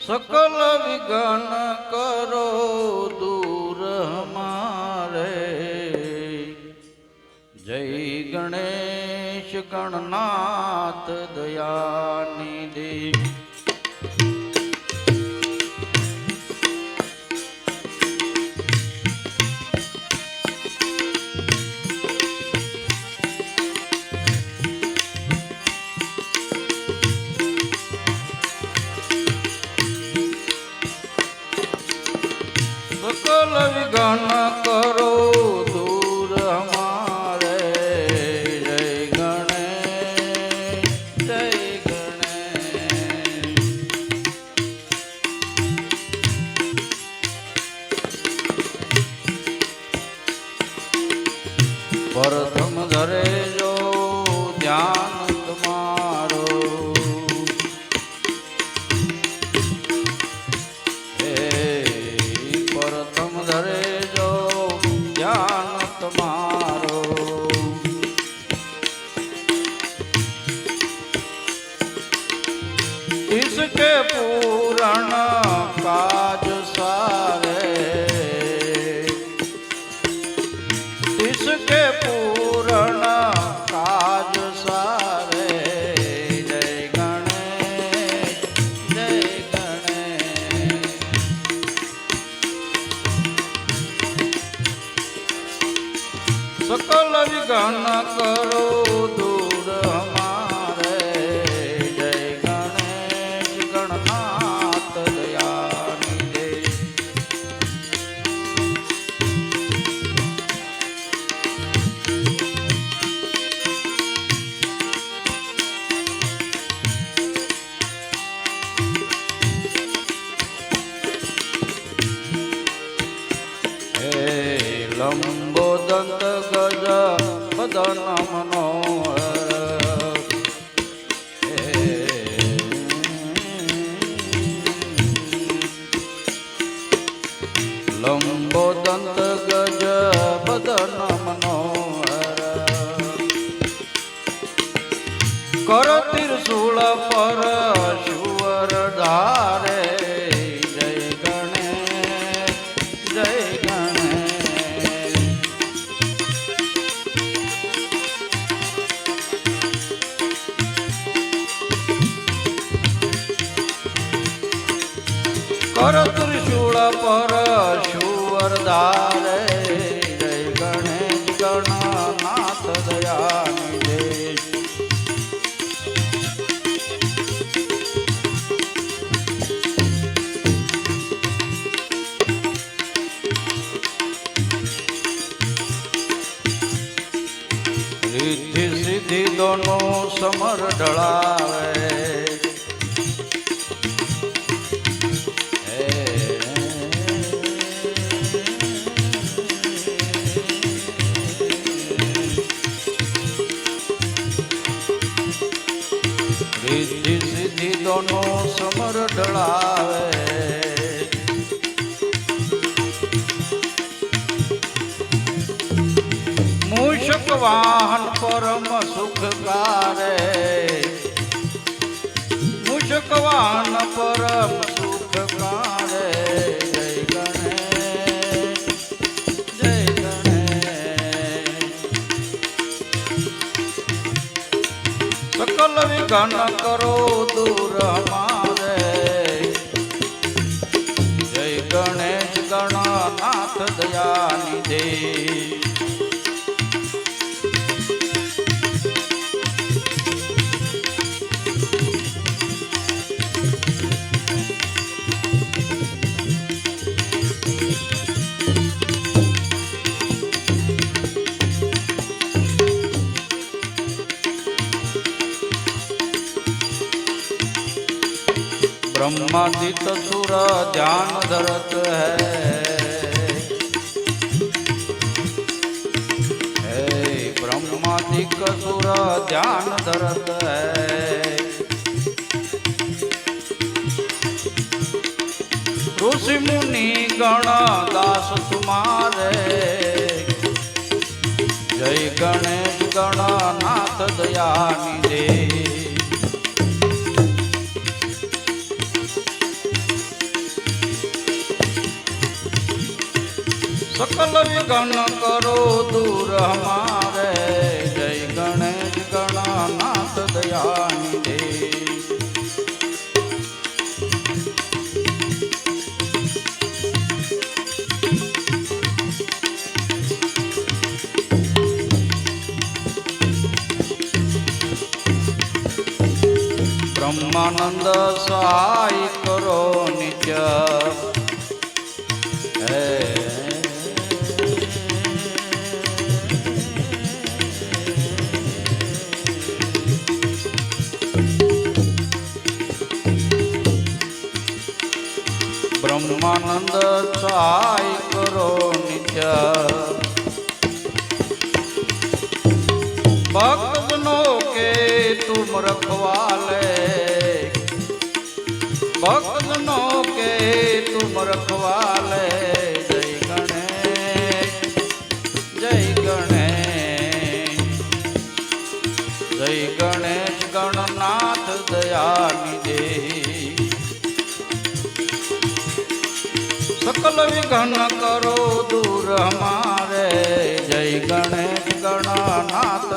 सकल विघ्न करो दूर हमारे। जय गणेश गणनाथ दया निधि। सकल विघ्न करो दूर हमारे। जय गणेश जय गणेश। प्रथम धरे जो ध्यान तुम्हारो। प्रथम धरे जो ध्यान तुम्हारो। इसके पूर्ण काज सारे। इसके पूर्ण काज सारे। जय गणेश जय गणेश। सकल विघ्न करो दूर हमारे। जय गणेश गणनाथ दया निधि। लंबोदंत गज बदन मनोहर। लंबोदंत गज बदन मनोहर। कर त्रिशूल पर शुवर धारे। जय गणेश जय गणेश। कर त्रिशूल पर शुवर धारे। जय गणेश गणनाथ दया निधि। रिद्धि सिद्धि दोनों समर ढलावे। रिद्धि सिद्धि दोनों समर ढलावे। मूषक वाहन परम सुखकारे। मूषक वाहन परम सुखकारे। जय गणेश जय गणेश। सकल विघ्न करो दूर हमारे। जय गणेश गणनाथ दया निधि। ब्रह्मादित सुर ध्यान धरत है। ब्रह्मादिक सुर ध्यान धरत है। ऋषि मुनि गण दास तुम्हारे। जय गणेश गणनाथ दया निधि। सकल विघ्न करो दूर हमारे, जय गणेश गणनाथ दया निधे। ब्रह्मानंद सहाय करो नित्य, ब्रह्मानंद सहाय करो नित्य। भक्तजनों के तुम रखवाले, भक्तजनों के तुम रखवाले, जय गणेश जय गणेश जय गणेश गणनाथ दया निधे। सकल विघ्न करो दूर हमारे, जय गणेश गणनाथ